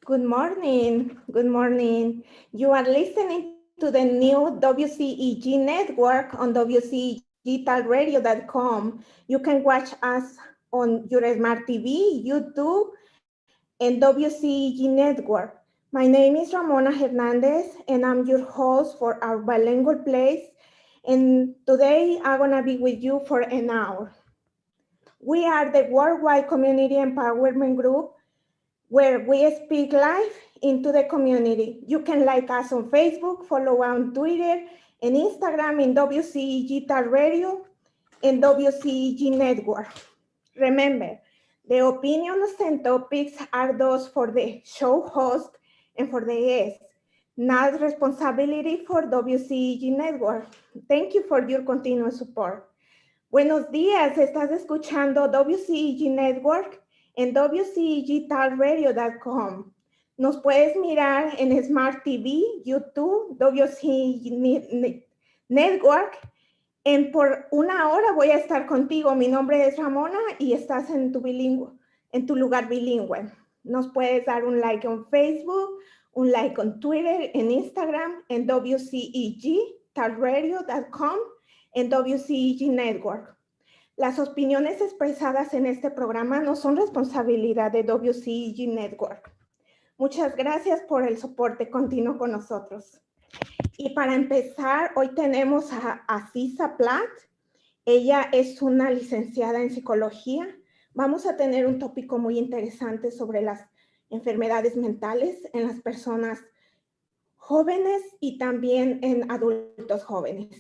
Good morning. Good morning. You are listening to the new WCEG Network on WCEGtalkradio.com. You can watch us on your smart TV, YouTube, and WCEG Network. My name is Ramona Hernandez, and I'm your host for Our Bilingual Place. And today I'm going to be with you for an hour. We are the Worldwide Community Empowerment Group where we speak live into the community. You can like us on Facebook, follow on Twitter and Instagram in WCEG Talk Radio and WCEG Network. Remember, the opinions and topics are those for the show host and for the guests, not responsibility for WCEG Network. Thank you for your continued support. Buenos días, estás escuchando WCEG Network en WCEGtalkradio.com. Nos puedes mirar en Smart TV, YouTube, WCEG Network. En por una hora voy a estar contigo. Mi nombre es Ramona y estás en tu lugar bilingüe. Nos puedes dar un like en Facebook, un like en Twitter, en Instagram, en WCEGtalkradio.com, en WCEG Network. Las opiniones expresadas en este programa no son responsabilidad de WCEG Network. Muchas gracias por el soporte continuo con nosotros. Y para empezar, hoy tenemos a Aziza Platt. Ella es una licenciada en psicología. Vamos a tener un tópico muy interesante sobre las enfermedades mentales en las personas jóvenes y también en adultos jóvenes.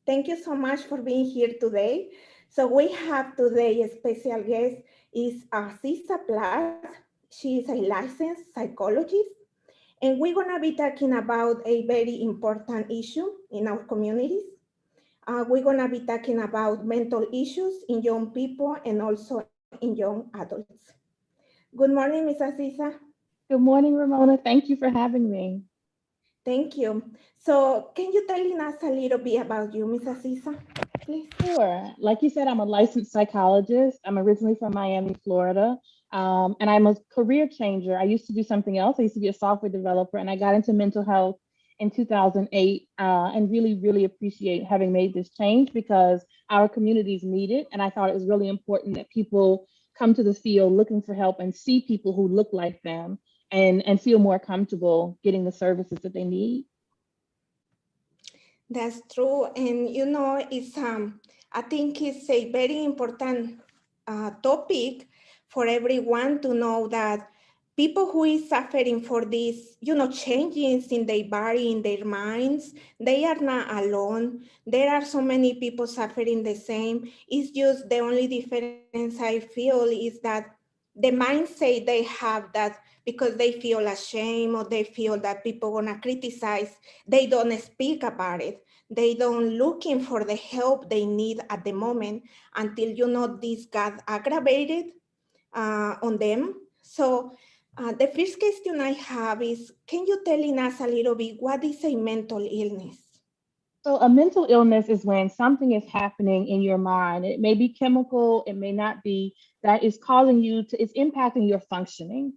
Thank you so much for being here today. So we have today a special guest is Aziza Platt. She is a licensed psychologist, and we're gonna be talking about a very important issue in our communities. We're gonna be talking about mental issues in young people and also in young adults. Good morning, Ms. Aziza. Good morning, Ramona. Thank you for having me. Thank you. So can you tell us a little bit about you, Ms. Aziza, please? Sure. Like you said, I'm a licensed psychologist. I'm originally from Miami, Florida, and I'm a career changer. I used to do something else. I used to be a software developer, and I got into mental health in 2008, and really appreciate having made this change because our communities need it. And I thought it was really important that people come to the field looking for help and see people who look like them and feel more comfortable getting the services that they need. That's true. And you know, it's I think it's a very important topic for everyone to know that people who is suffering for these, you know, changes in their body, in their minds, they are not alone. There are so many people suffering the same. It's just the only difference I feel is that the mindset they have that because they feel ashamed or they feel that people gonna criticize, they don't speak about it. They don't looking for the help they need at the moment until, you know, this got aggravated on them. So the first question I have is, can you tell us a little bit, what is a mental illness? So a mental illness is when something is happening in your mind. It may be chemical, it may not be, that is causing you to, it's impacting your functioning.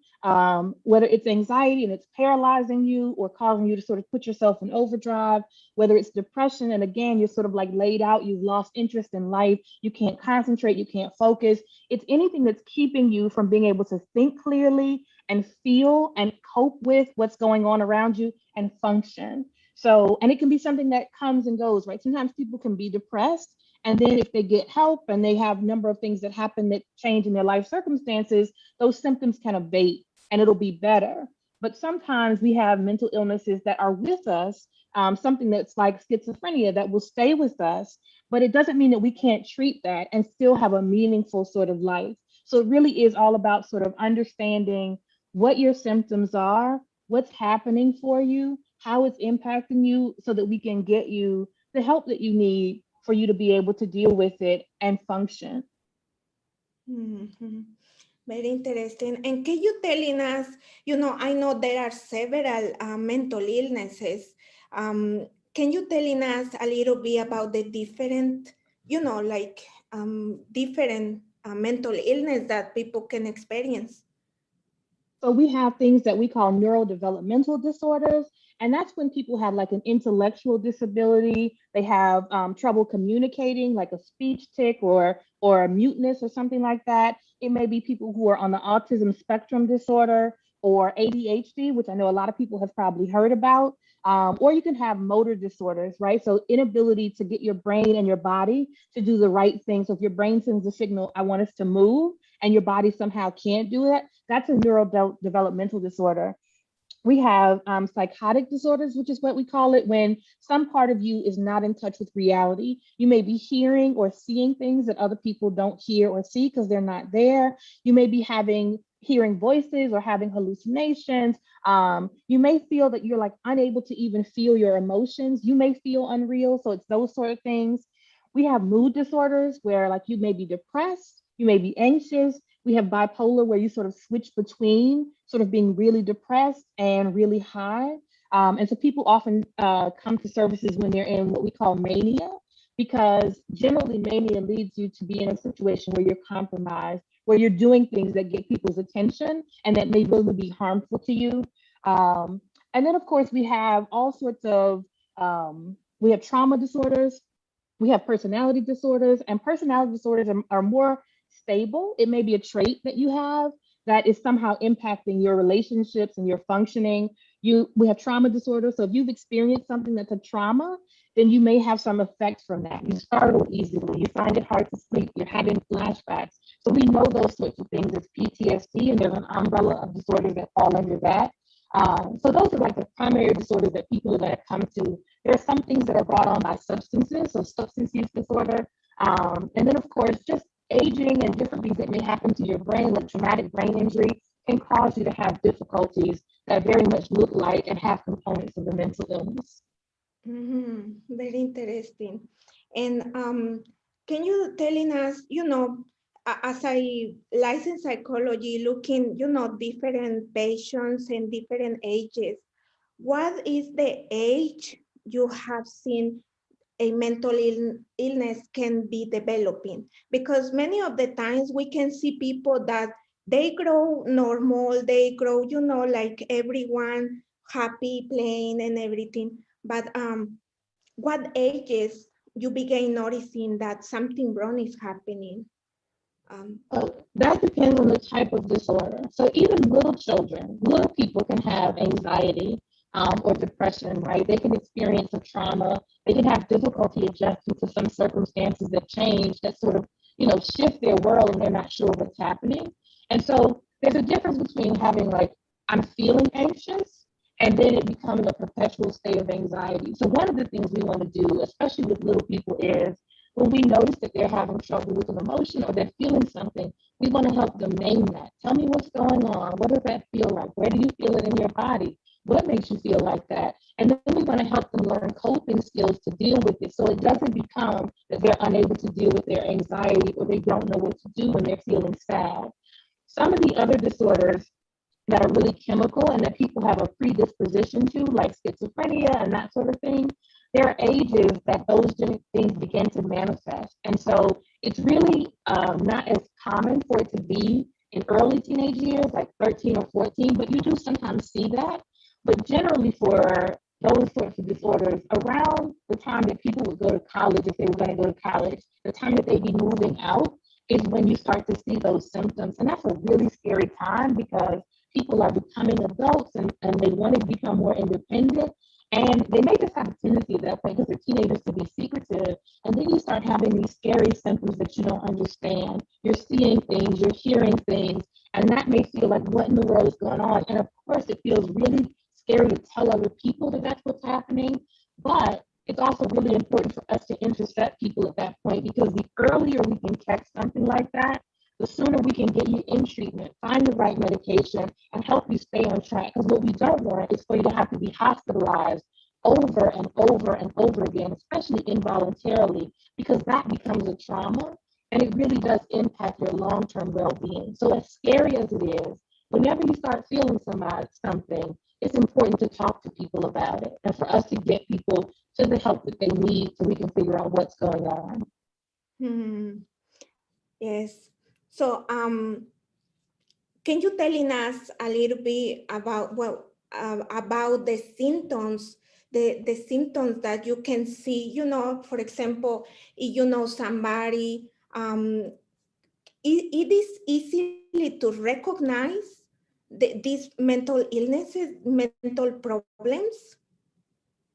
Whether it's anxiety and it's paralyzing you or causing you to sort of put yourself in overdrive, whether it's depression, and again, you're sort of like laid out, you've lost interest in life, you can't concentrate, you can't focus. It's anything that's keeping you from being able to think clearly and feel and cope with what's going on around you and function. So, and it can be something that comes and goes, right? Sometimes people can be depressed, and then if they get help and they have a number of things that happen that change in their life circumstances, those symptoms can abate and it'll be better. But sometimes we have mental illnesses that are with us, something that's like schizophrenia that will stay with us, but it doesn't mean that we can't treat that and still have a meaningful sort of life. So it really is all about sort of understanding what your symptoms are, what's happening for you, how it's impacting you, so that we can get you the help that you need for you to be able to deal with it and function. Mm-hmm. Very interesting. And can you tell us, you know, I know there are several mental illnesses. Can you tell us a little bit about the different, you know, like different mental illness that people can experience? So we have things that we call neurodevelopmental disorders, and that's when people have like an intellectual disability. They have trouble communicating, like a speech tick or a muteness or something like that. It may be people who are on the autism spectrum disorder or ADHD, which I know a lot of people have probably heard about. Or you can have motor disorders, right? So inability to get your brain and your body to do the right thing. So if your brain sends a signal, I want us to move, and your body somehow can't do that, that's a neurodevelopmental disorder. We have psychotic disorders, which is what we call it, when some part of you is not in touch with reality. You may be hearing or seeing things that other people don't hear or see because they're not there. You may be hearing voices or having hallucinations. You may feel that you're like unable to even feel your emotions. You may feel unreal. So it's those sort of things. We have mood disorders where like you may be depressed, you may be anxious. We have bipolar where you sort of switch between sort of being really depressed and really high. And so people often come to services when they're in what we call mania, because generally mania leads you to be in a situation where you're compromised, where you're doing things that get people's attention and that may really be harmful to you. And then, of course, we have all sorts of, we have trauma disorders, we have personality disorders, and personality disorders are more stable. It may be a trait that you have that is somehow impacting your relationships and your functioning. We have trauma disorders. So if you've experienced something that's a trauma, then you may have some effects from that. You startle easily, you find it hard to sleep, you're having flashbacks. So we know those sorts of things as PTSD, and there's an umbrella of disorders that fall under that. So those are like the primary disorders that people that come to. There are some things that are brought on by substances, so substance use disorder. And then of course, just aging and different things that may happen to your brain, like traumatic brain injury, can cause you to have difficulties that very much look like and have components of a mental illness. Very interesting. And can you telling us, as a licensed psychology, looking, different patients and different ages, what is the age you have seen a mental illness can be developing? Because many of the times we can see people that they grow normal, they grow, like everyone, happy, playing and everything. But what ages you begin noticing that something wrong is happening? That depends on the type of disorder. So even little children, little people can have anxiety or depression, right? They can experience a trauma. They can have difficulty adjusting to some circumstances that change, that sort of, shift their world, and they're not sure what's happening. And so there's a difference between having like, I'm feeling anxious, and then it becoming a perpetual state of anxiety. So one of the things we want to do, especially with little people, is when we notice that they're having trouble with an emotion or they're feeling something, we want to help them name that. Tell me what's going on. What does that feel like? Where do you feel it in your body? What makes you feel like that? And then we want to help them learn coping skills to deal with it, so it doesn't become that they're unable to deal with their anxiety or they don't know what to do when they're feeling sad. Some of the other disorders that are really chemical and that people have a predisposition to, like schizophrenia and that sort of thing, there are ages that those things begin to manifest. And so it's really not as common for it to be in early teenage years, like 13 or 14, but you do sometimes see that. But generally for those sorts of disorders, around the time that people would go to college, if they were going to go to college, the time that they'd be moving out is when you start to see those symptoms. And that's a really scary time because people are becoming adults and they want to become more independent. And they may just have a tendency at that point, because they're teenagers, to be secretive. And then you start having these scary symptoms that you don't understand. You're seeing things, you're hearing things, and that may feel like, what in the world is going on? And of course, it feels really scary to tell other people that that's what's happening. But it's also really important for us to intercept people at that point, because the earlier we can catch something like that, the sooner we can get you in treatment, find the right medication, and help you stay on track. Because what we don't want is for you to have to be hospitalized over and over and over again, especially involuntarily, because that becomes a trauma and it really does impact your long-term well-being. So as scary as it is, whenever you start feeling something, it's important to talk to people about it and for us to get people to the help that they need so we can figure out what's going on. Yes. So Can you telling us a little bit about, about the symptoms, the symptoms that you can see, you know, for example, if you know somebody, it is easily to recognize these mental illnesses, mental problems?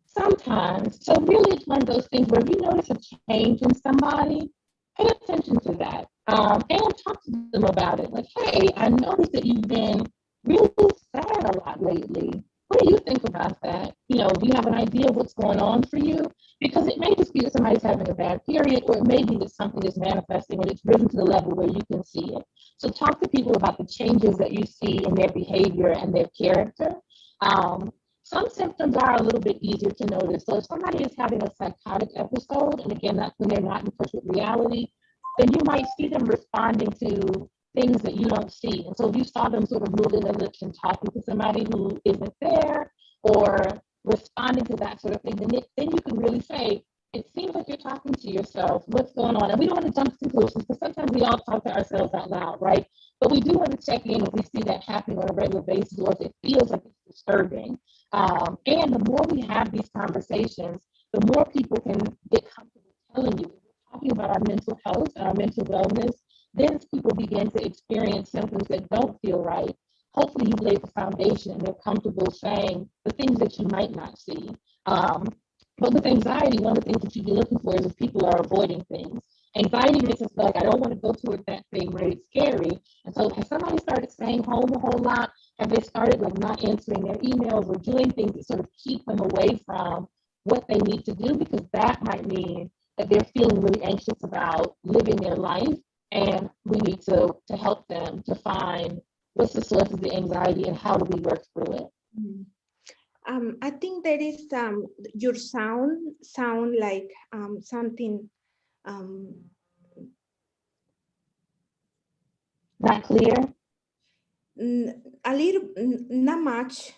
Sometimes. So really it's one of those things where if you notice a change in somebody, pay attention to that. And talk to them about it. Like, hey, I noticed that you've been really sad a lot lately. What do you think about that? You know, do you have an idea of what's going on for you? Because it may just be that somebody's having a bad period, or it may be that something is manifesting and it's risen to the level where you can see it. So talk to people about the changes that you see in their behavior and their character. Um, some symptoms are a little bit easier to notice. So if somebody is having a psychotic episode, and again, that's when they're not in touch with reality, then you might see them responding to things that you don't see. And so if you saw them sort of moving their lips and talking to somebody who isn't there, or responding to that sort of thing, then you can really say, it seems like you're talking to yourself. What's going on? And we don't want to jump to conclusions because sometimes we all talk to ourselves out loud, right? But we do want to check in if we see that happening on a regular basis or if it feels like it's disturbing. And the more we have these conversations, the more people can get comfortable telling you. If we're talking about our mental health and our mental wellness, then as people begin to experience symptoms that don't feel right, hopefully you've laid the foundation and they're comfortable saying the things that you might not see. Um, but with anxiety, one of the things that you'd be looking for is if people are avoiding things. Anxiety makes us feel like I don't want to go towards that thing where it's scary. And so has somebody started staying home a whole lot? Have they started like not answering their emails or doing things that sort of keep them away from what they need to do? Because that might mean that they're feeling really anxious about living their life. And we need to help them to find what's the source of the anxiety and how do we work through it. I think there is your sound like something um, Not clear? a little, not much.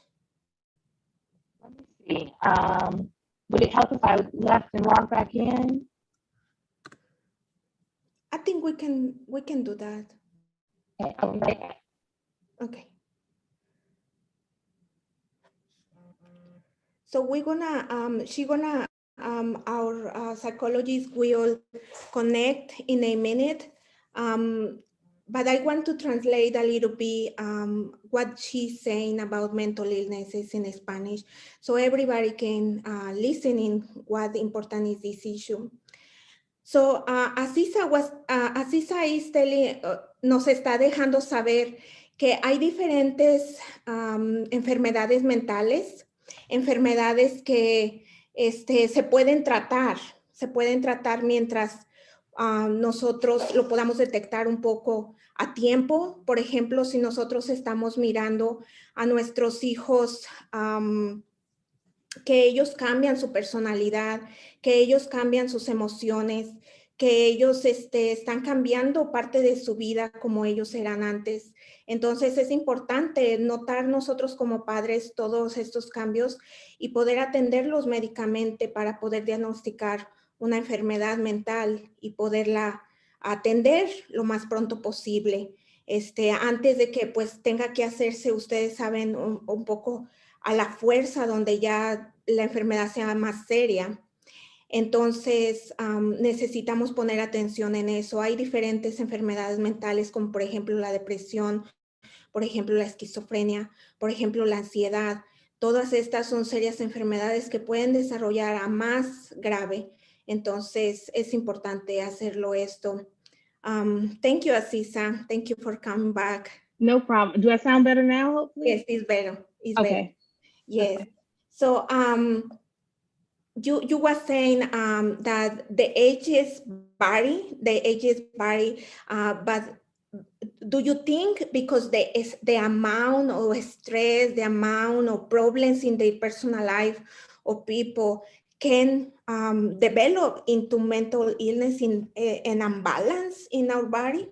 Let me see. Would it help if I left and logged back in? I think we can do that. Okay, I'll be right back. Okay. So we're gonna our psychologist will connect in a minute. But I want to translate a little bit what she's saying about mental illnesses in Spanish, so everybody can listen in what important is this issue. So Aziza is telling, nos está dejando saber que hay diferentes enfermedades mentales, enfermedades que se pueden tratar mientras nosotros lo podamos detectar un poco a tiempo. Por ejemplo, si nosotros estamos mirando a nuestros hijos, que ellos cambian su personalidad, que ellos cambian sus emociones, que ellos están cambiando parte de su vida como ellos eran antes. Entonces es importante notar nosotros como padres todos estos cambios y poder atenderlos médicamente para poder diagnosticar una enfermedad mental y poderla atender lo más pronto posible. Antes de que pues tenga que hacerse, ustedes saben, un poco a la fuerza, donde ya la enfermedad sea más seria. Entonces, necesitamos poner atención en eso. Hay diferentes enfermedades mentales, como por ejemplo la depresión, por ejemplo la esquizofrenia, por ejemplo la ansiedad. Todas estas son serias enfermedades que pueden desarrollar a más grave. Entonces, es importante hacerlo esto. Thank you, Aziza. Thank you for coming back. No problem. Do I sound better now, hopefully? Yes, it's better. It's okay. Better. Yes. Okay. So you were saying that the ages vary, but do you think because the amount of stress, the amount of problems in the personal life of people can develop into mental illness in an imbalance in our body?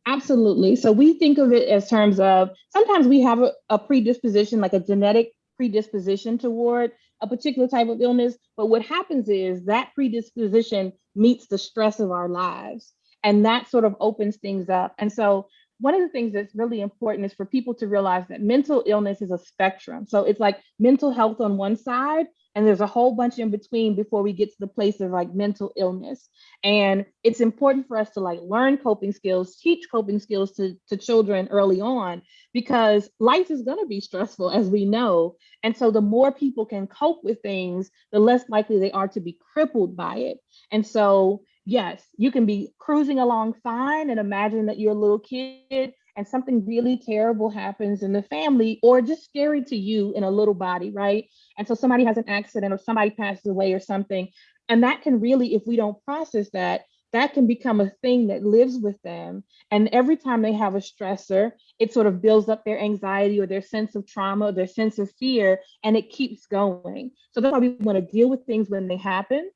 Absolutely. So we think of it as terms of sometimes we have a predisposition, like a genetic predisposition toward a particular type of illness. But what happens is that predisposition meets the stress of our lives, and that sort of opens things up. And so one of the things that's really important is for people to realize that mental illness is a spectrum. So it's like mental health on one side, and there's a whole bunch in between before we get to the place of like mental illness. And it's important for us to like learn coping skills, teach coping skills to children early on, because life is going to be stressful, as we know. And so the more people can cope with things, the less likely they are to be crippled by it. And so, yes, you can be cruising along fine and imagine that you're a little kid and something really terrible happens in the family, or just scary to you in a little body, right? And so somebody has an accident or somebody passes away or something. And that can really, if we don't process that, that can become a thing that lives with them. And every time they have a stressor, it sort of builds up their anxiety or their sense of trauma, or their sense of fear, and it keeps going. So that's why we want to deal with things when they happen.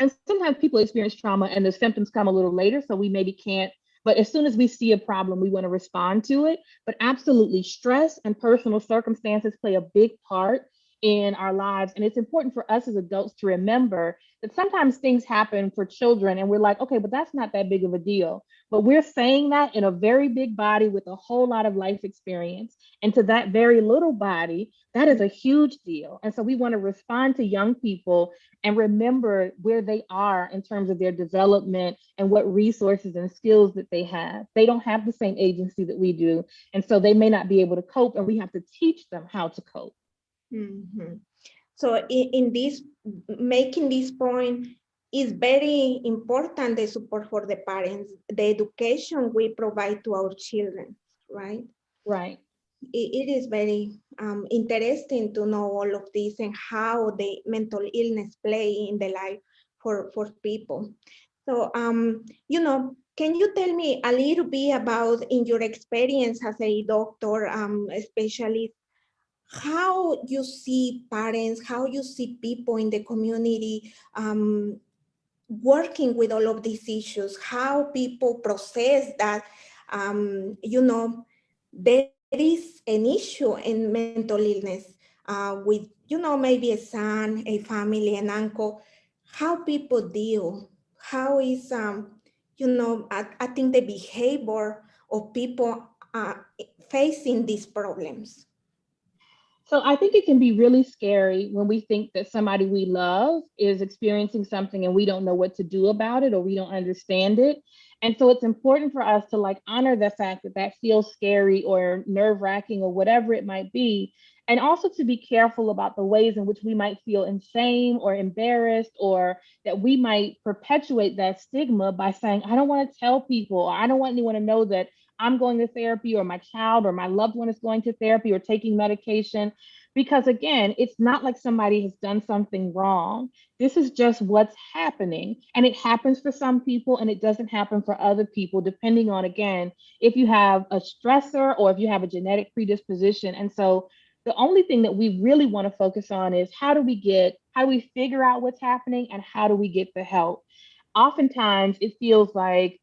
And sometimes people experience trauma and the symptoms come a little later, so we maybe can't. But as soon as we see a problem, we want to respond to it. But absolutely, stress and personal circumstances play a big part in our lives. And it's important for us as adults to remember that sometimes things happen for children and we're like, okay, but that's not that big of a deal. But we're saying that in a very big body with a whole lot of life experience. And to that very little body, that is a huge deal. And so we want to respond to young people and remember where they are in terms of their development and what resources and skills that they have. They don't have the same agency that we do. And so they may not be able to cope, and we have to teach them how to cope. Mm-hmm. So in this, making this point is very important, the support for the parents, the education we provide to our children, right? Right. It is very interesting to know all of this and how the mental illness play in the life for people. So, can you tell me a little bit about, in your experience as a doctor, especially, how you see parents, how you see people in the community working with all of these issues, how people process that, there is an issue in mental illness with, maybe a son, a family, an uncle, how people deal, how is, I think the behavior of people facing these problems. So I think it can be really scary when we think that somebody we love is experiencing something and we don't know what to do about it or we don't understand it. And so it's important for us to like honor the fact that that feels scary or nerve-wracking or whatever it might be. And also to be careful about the ways in which we might feel in shame or embarrassed, or that we might perpetuate that stigma by saying, I don't want to tell people, or I don't want anyone to know that I'm going to therapy, or my child or my loved one is going to therapy or taking medication. Because again, it's not like somebody has done something wrong. This is just what's happening. And it happens for some people and it doesn't happen for other people, depending on, again, if you have a stressor or if you have a genetic predisposition. And so the only thing that we really want to focus on is how do we figure out what's happening and how do we get the help? Oftentimes it feels like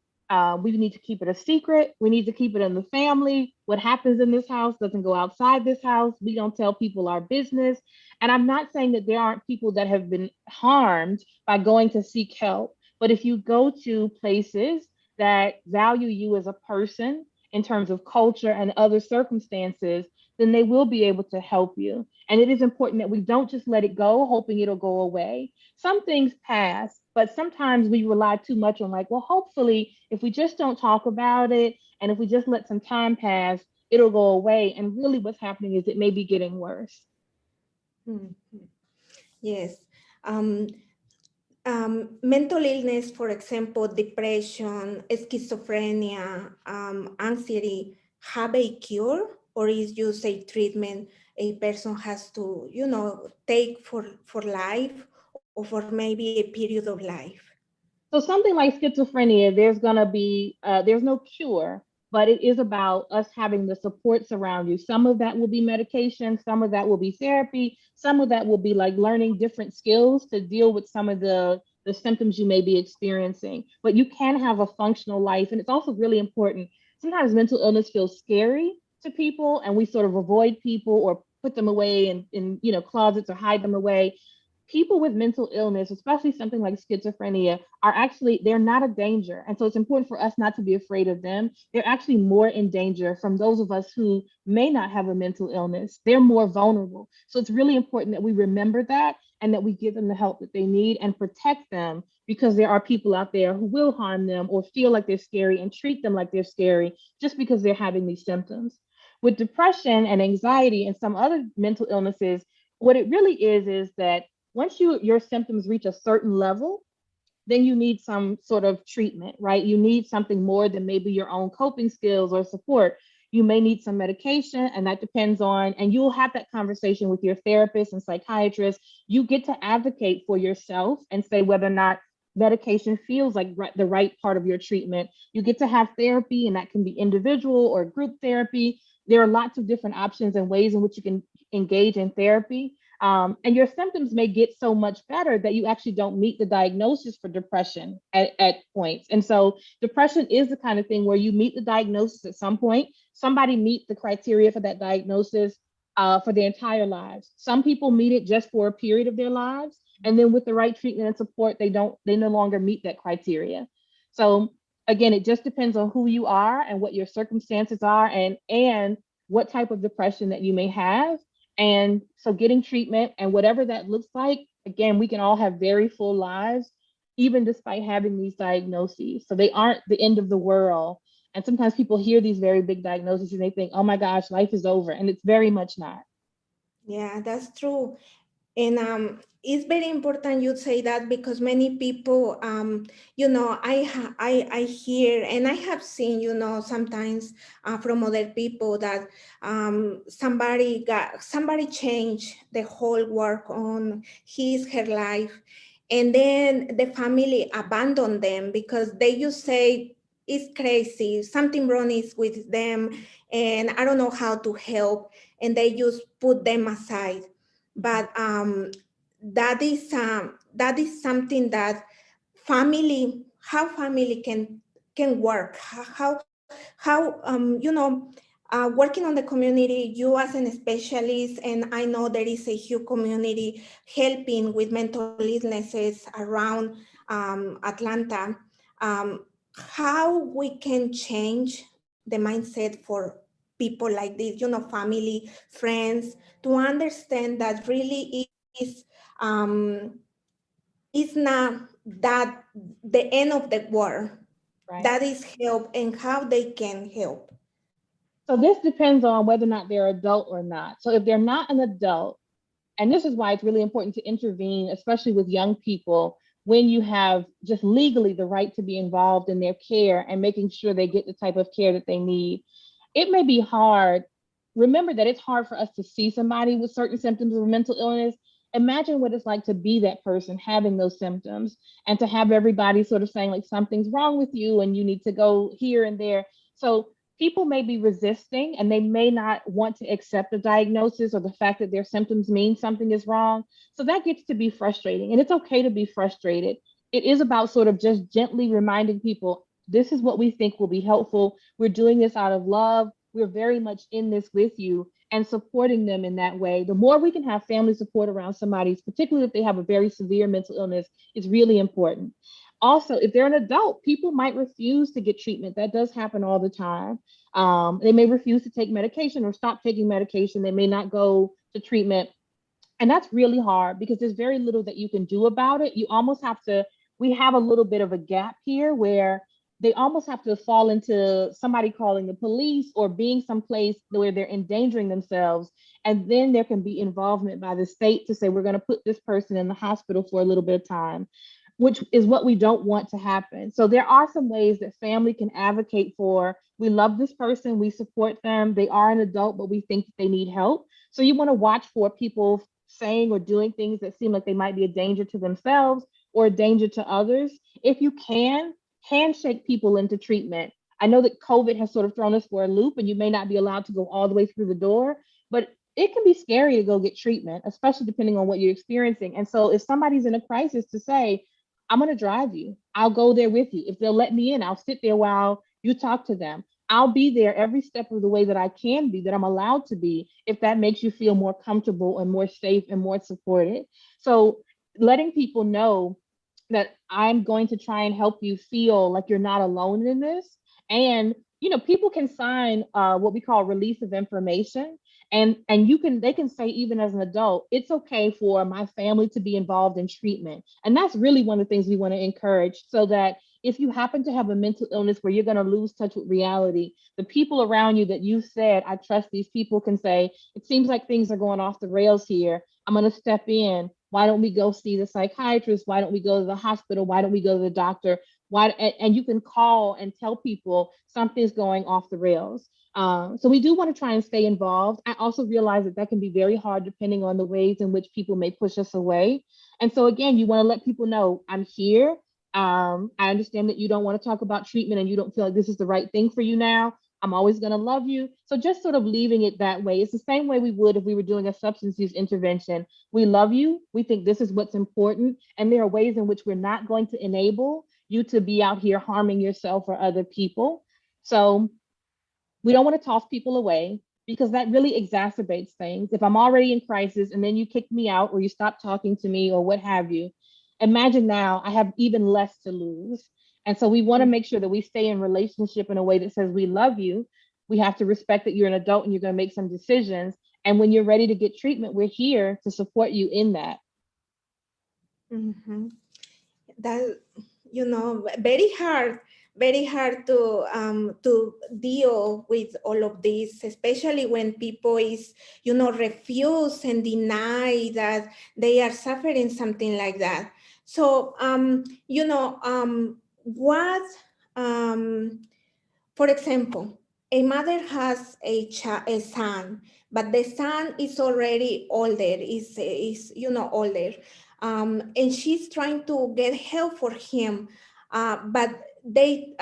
we need to keep it a secret. We need to keep it in the family. What happens in this house doesn't go outside this house. We don't tell people our business. And I'm not saying that there aren't people that have been harmed by going to seek help. But if you go to places that value you as a person in terms of culture and other circumstances, then they will be able to help you. And it is important that we don't just let it go, hoping it'll go away. Some things pass, but sometimes we rely too much on like, well, hopefully, if we just don't talk about it and if we just let some time pass, it'll go away. And really what's happening is it may be getting worse. Mm-hmm. Yes. Um, Mental illness, for example, depression, schizophrenia, anxiety, have a cure, or is just a treatment a person has to, take for life or for maybe a period of life? So something like schizophrenia, there's no cure, but it is about us having the supports around you. Some of that will be medication, some of that will be therapy, some of that will be like learning different skills to deal with some of the symptoms you may be experiencing. But you can have a functional life. And it's also really important. Sometimes mental illness feels scary to people and we sort of avoid people or put them away in closets or hide them away. people with mental illness, especially something like schizophrenia, are actually, they're not a danger. And so it's important for us not to be afraid of them. They're actually more in danger from those of us who may not have a mental illness. They're more vulnerable. So it's really important that we remember that and that we give them the help that they need and protect them, because there are people out there who will harm them or feel like they're scary and treat them like they're scary just because they're having these symptoms. With depression and anxiety and some other mental illnesses, what it really is that once your symptoms reach a certain level, then you need some sort of treatment, right? You need something more than maybe your own coping skills or support. You may need some medication, and that depends on, and you'll have that conversation with your therapist and psychiatrist. You get to advocate for yourself and say whether or not medication feels like the right part of your treatment. You get to have therapy, and that can be individual or group therapy. There are lots of different options and ways in which you can engage in therapy. And your symptoms may get so much better that you actually don't meet the diagnosis for depression at points. And so depression is the kind of thing where you meet the diagnosis at some point. Somebody meet the criteria for that diagnosis for their entire lives. Some people meet it just for a period of their lives. And then with the right treatment and support, they no longer meet that criteria. So again, it just depends on who you are and what your circumstances are, and what type of depression that you may have. And so getting treatment and whatever that looks like, again, we can all have very full lives, even despite having these diagnoses. So they aren't the end of the world. And sometimes people hear these very big diagnoses and they think, oh my gosh, life is over. And it's very much not. Yeah, that's true. And it's very important you say that, because many people, I hear and I have seen, sometimes from other people that somebody changed the whole work on her life, and then the family abandoned them because they just say it's crazy, something wrong is with them, and I don't know how to help, and they just put them aside. But that is something that how family can work, how working on the community. You as an specialist, and I know there is a huge community helping with mental illnesses around Atlanta. How we can change the mindset for people like this, family, friends, to understand that really um, is not that the end of the world. Right. That is help and how they can help. So this depends on whether or not they're adult or not. So if they're not an adult, and this is why it's really important to intervene, especially with young people, when you have just legally the right to be involved in their care and making sure they get the type of care that they need. It may be hard. Remember that it's hard for us to see somebody with certain symptoms of mental illness. Imagine what it's like to be that person having those symptoms and to have everybody sort of saying like something's wrong with you and you need to go here and there. So people may be resisting and they may not want to accept a diagnosis or the fact that their symptoms mean something is wrong. So that gets to be frustrating, and it's okay to be frustrated. It is about sort of just gently reminding people, this is what we think will be helpful. We're doing this out of love. We're very much in this with you, and supporting them in that way. The more we can have family support around somebody, particularly if they have a very severe mental illness, is really important. Also, if they're an adult, people might refuse to get treatment. That does happen all the time. They may refuse to take medication or stop taking medication. They may not go to treatment. And that's really hard because there's very little that you can do about it. You almost have to, we have a little bit of a gap here where they almost have to fall into somebody calling the police or being someplace where they're endangering themselves. And then there can be involvement by the state to say, we're going to put this person in the hospital for a little bit of time, which is what we don't want to happen. So there are some ways that family can advocate for, we love this person, we support them, they are an adult, but we think that they need help. So you want to watch for people saying or doing things that seem like they might be a danger to themselves or a danger to others. If you can, handshake people into treatment. I know that COVID has sort of thrown us for a loop and you may not be allowed to go all the way through the door, but it can be scary to go get treatment, especially depending on what you're experiencing. And so if somebody's in a crisis, to say, I'm going to drive you. I'll go there with you. If they'll let me in, I'll sit there while you talk to them. I'll be there every step of the way that I can be, that I'm allowed to be, if that makes you feel more comfortable and more safe and more supported. So letting people know that I'm going to try and help you feel like you're not alone in this. And people can sign what we call release of information, and they can say, even as an adult, it's okay for my family to be involved in treatment. And that's really one of the things we want to encourage, so that if you happen to have a mental illness where you're going to lose touch with reality, the people around you that you said, I trust these people, can say, it seems like things are going off the rails here. I'm going to step in. Why don't we go see the psychiatrist? Why don't we go to the hospital? Why don't we go to the doctor? And you can call and tell people something's going off the rails. So we do want to try and stay involved. I also realize that can be very hard depending on the ways in which people may push us away. And so again, you want to let people know, I'm here. I understand that you don't want to talk about treatment and you don't feel like this is the right thing for you now. I'm always going to love you. So just sort of leaving it that way. It's the same way we would if we were doing a substance use intervention. We love you. We think this is what's important. And there are ways in which we're not going to enable you to be out here harming yourself or other people. So we don't want to toss people away, because that really exacerbates things. If I'm already in crisis and then you kick me out or you stop talking to me or what have you, imagine now I have even less to lose. And so we want to make sure that we stay in relationship in a way that says we love you. We have to respect that you're an adult and you're going to make some decisions. And when you're ready to get treatment, we're here to support you in that. Mm-hmm. That, very hard to deal with all of this, especially when people refuse and deny that they are suffering something like that. So what for example, a mother has a son, but the son is already older, is older, and she's trying to get help for him, but they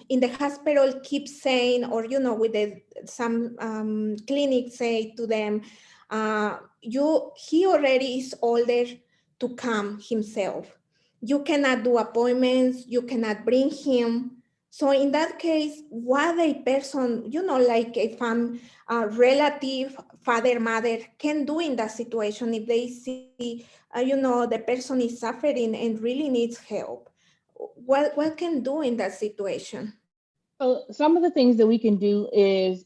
in the hospital keep saying, or with some clinics say to them, he already is older to come himself. You cannot do appointments. You cannot bring him. So in that case, what a person, like a relative, father, mother, can do in that situation if they see, the person is suffering and really needs help? What can do in that situation? So some of the things that we can do is,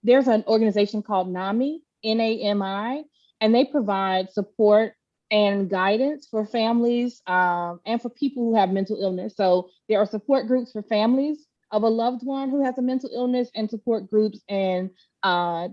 there's an organization called NAMI, NAMI, and they provide support and guidance for families, and for people who have mental illness. So there are support groups for families of a loved one who has a mental illness, and support groups, and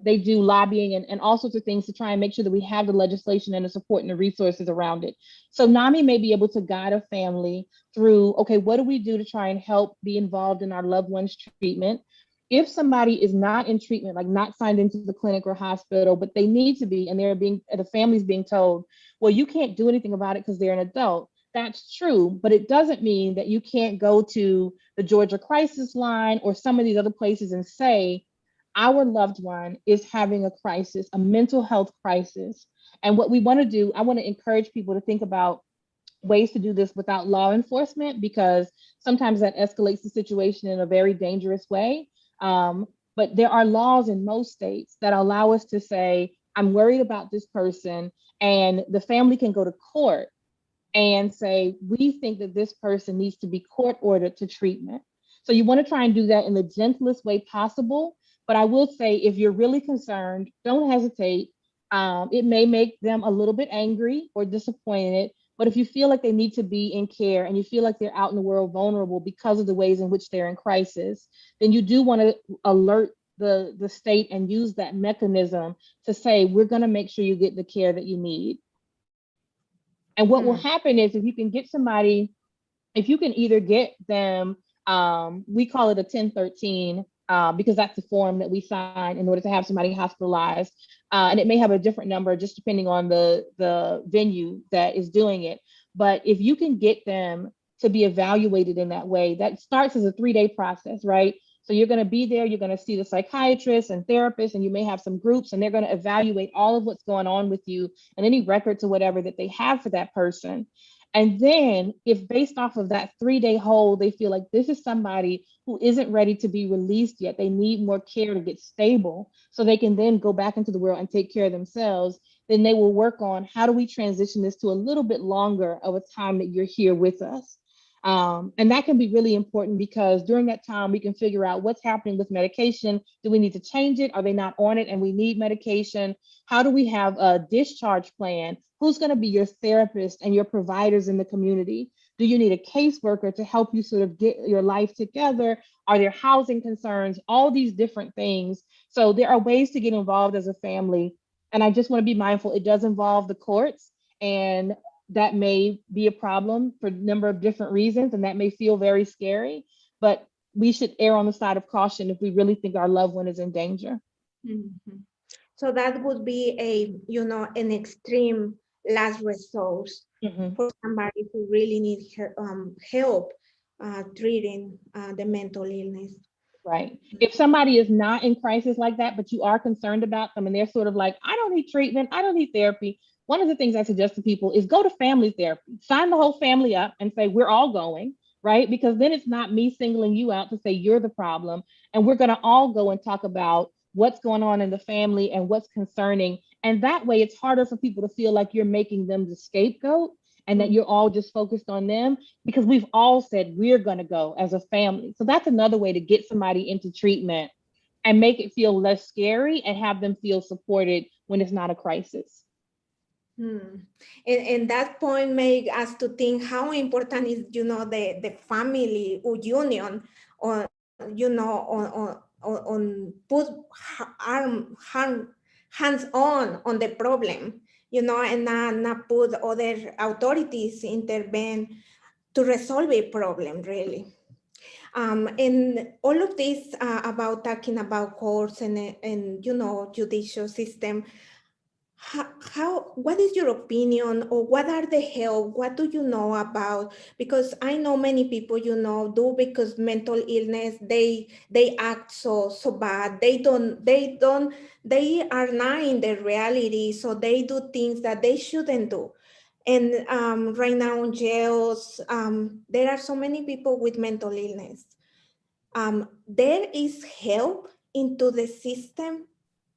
they do lobbying and all sorts of things to try and make sure that we have the legislation and the support and the resources around it. So NAMI may be able to guide a family through, okay, what do we do to try and help be involved in our loved one's treatment? If somebody is not in treatment, like not signed into the clinic or hospital, but they need to be, and the family's being told, well, you can't do anything about it because they're an adult. That's true, but it doesn't mean that you can't go to the Georgia Crisis Line or some of these other places and say, our loved one is having a crisis, a mental health crisis. And what we want to do, I want to encourage people to think about ways to do this without law enforcement, because sometimes that escalates the situation in a very dangerous way. But there are laws in most states that allow us to say, I'm worried about this person, and the family can go to court and say, we think that this person needs to be court ordered to treatment. So you want to try and do that in the gentlest way possible. But I will say, if you're really concerned, don't hesitate. It may make them a little bit angry or disappointed, but if you feel like they need to be in care and you feel like they're out in the world vulnerable because of the ways in which they're in crisis, then you do want to alert the state and use that mechanism to say, we're going to make sure you get the care that you need. And what will happen is, if you can get somebody, if you can either get them, we call it a 1013, because that's the form that we sign in order to have somebody hospitalized. And it may have a different number just depending on the venue that is doing it. But if you can get them to be evaluated in that way, that starts as a 3-day process, right? So you're going to be there, you're going to see the psychiatrist and therapist, and you may have some groups, and they're going to evaluate all of what's going on with you and any records or whatever that they have for that person. And then if based off of that 3-day hold, they feel like this is somebody who isn't ready to be released yet, they need more care to get stable so they can then go back into the world and take care of themselves, then they will work on how do we transition this to a little bit longer of a time that you're here with us. And that can be really important because during that time, we can figure out what's happening with medication. Do we need to change it? Are they not on it and we need medication? How do we have a discharge plan? Who's going to be your therapist and your providers in the community? Do you need a caseworker to help you sort of get your life together? Are there housing concerns? All these different things. So there are ways to get involved as a family. And I just want to be mindful, it does involve the courts, and that may be a problem for a number of different reasons, and that may feel very scary, but we should err on the side of caution if we really think our loved one is in danger. Mhm. So that would be an extreme last resource for somebody who really needs help treating the mental illness. Right. If somebody is not in crisis like that, but you are concerned about them and they're sort of like, I don't need treatment, I don't need therapy. One of the things I suggest to people is go to family therapy, sign the whole family up and say, we're all going, right? Because then it's not me singling you out to say you're the problem. And we're going to all go and talk about what's going on in the family and what's concerning. And that way it's harder for people to feel like you're making them the scapegoat and that you're all just focused on them, because we've all said we're going to go as a family. So that's another way to get somebody into treatment and make it feel less scary and have them feel supported when it's not a crisis. And that point make us to think how important is, the family or union, or, on put hands on the problem, and not put other authorities intervene to resolve a problem, really. And all of this about talking about courts and judicial system, what is your opinion, or what are the help? What do you know about? Because I know many people, do because mental illness, they act so bad. They are not in the reality, so they do things that they shouldn't do. And right now in jails, there are so many people with mental illness. There is help into the system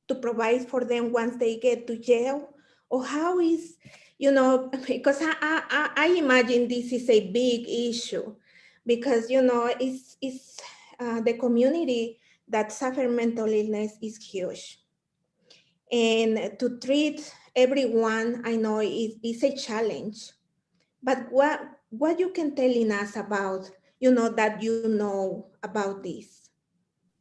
to provide for them once they get to jail? Or how is, because I imagine this is a big issue, because, it's the community that suffer mental illness is huge. And to treat everyone, I know is a challenge. But what you can telling us about, that about this?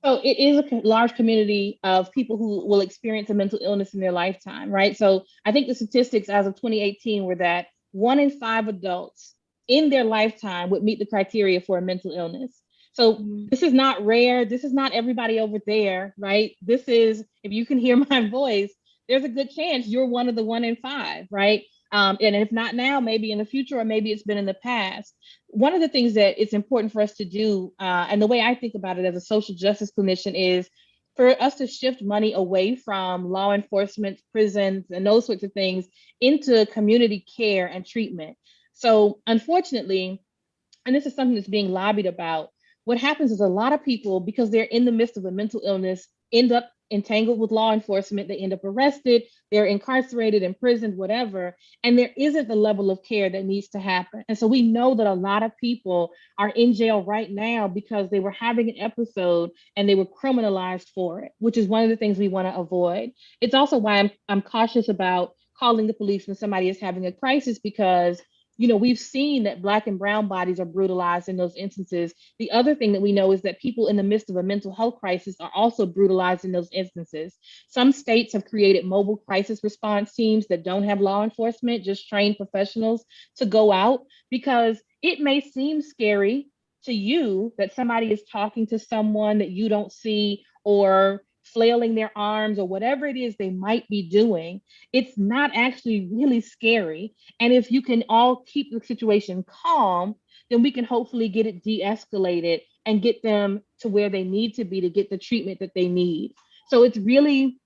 So it is a large community of people who will experience a mental illness in their lifetime, right? So I think the statistics as of 2018 were that 1 in 5 adults in their lifetime would meet the criteria for a mental illness. So this is not rare. This is not everybody over there, right? This is, if you can hear my voice, there's a good chance you're one of the 1 in 5, right? And if not now, maybe in the future, or maybe it's been in the past. One of the things that it's important for us to do, and the way I think about it as a social justice clinician, is for us to shift money away from law enforcement, prisons, and those sorts of things into community care and treatment. So unfortunately, and this is something that's being lobbied about, what happens is a lot of people, because they're in the midst of a mental illness, end up entangled with law enforcement. They end up arrested, they're incarcerated, imprisoned, whatever, and there isn't the level of care that needs to happen. And so we know that a lot of people are in jail right now because they were having an episode and they were criminalized for it, which is one of the things we want to avoid. It's also why I'm cautious about calling the police when somebody is having a crisis, because we've seen that Black and brown bodies are brutalized in those instances. The other thing that we know is that people in the midst of a mental health crisis are also brutalized in those instances. Some states have created mobile crisis response teams that don't have law enforcement, just trained professionals to go out, because it may seem scary to you that somebody is talking to someone that you don't see, or flailing their arms, or whatever it is they might be doing. It's not actually really scary. And if you can all keep the situation calm, then we can hopefully get it de-escalated and get them to where they need to be to get the treatment that they need. So it's really,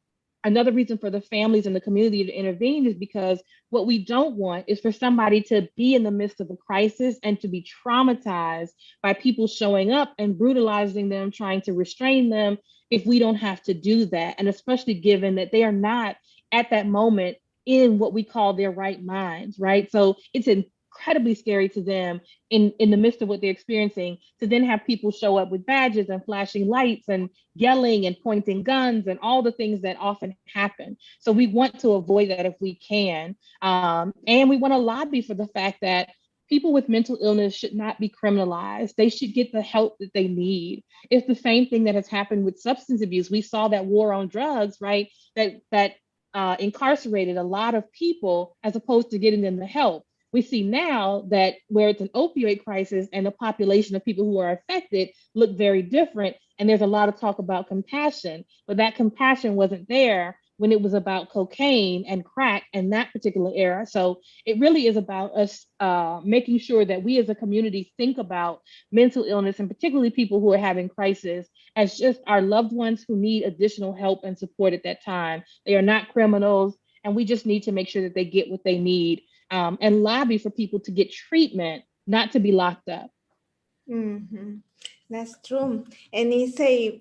another reason for the families and the community to intervene is because what we don't want is for somebody to be in the midst of a crisis and to be traumatized by people showing up and brutalizing them, trying to restrain them, if we don't have to do that. And especially given that they are not at that moment in what we call their right minds, right? So it's incredibly scary to them in the midst of what they're experiencing to then have people show up with badges and flashing lights and yelling and pointing guns and all the things that often happen. So we want to avoid that if we can. And we want to lobby for the fact that people with mental illness should not be criminalized. They should get the help that they need. It's the same thing that has happened with substance abuse. We saw that war on drugs, right? That incarcerated a lot of people as opposed to getting them the help. We see now that where it's an opioid crisis and the population of people who are affected look very different. And there's a lot of talk about compassion, but that compassion wasn't there when it was about cocaine and crack in that particular era. So it really is about us making sure that we as a community think about mental illness, and particularly people who are having crisis, as just our loved ones who need additional help and support at that time. They are not criminals, and we just need to make sure that they get what they need, and lobby for people to get treatment, not to be locked up. Mm-hmm. That's true. And it's a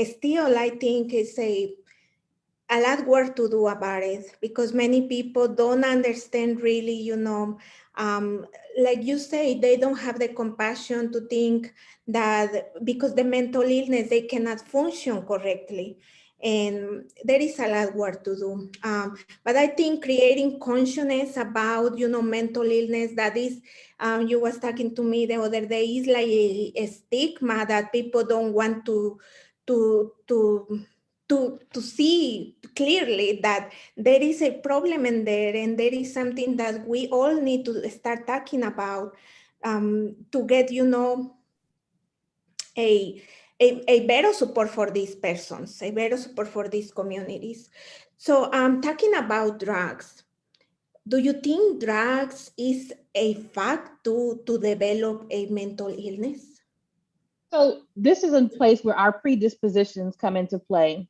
still, I think it's a lot work to do about it, because many people don't understand really, like you say, they don't have the compassion to think that because the mental illness, they cannot function correctly. And there is a lot work to do. But I think creating consciousness about, mental illness, that is, you was talking to me the other day, is like a stigma that people don't want to see clearly that there is a problem in there, and there is something that we all need to start talking about, to get, a better support for these persons, a better support for these communities. So talking about drugs, do you think drugs is a fact to develop a mental illness? So this is a place where our predispositions come into play.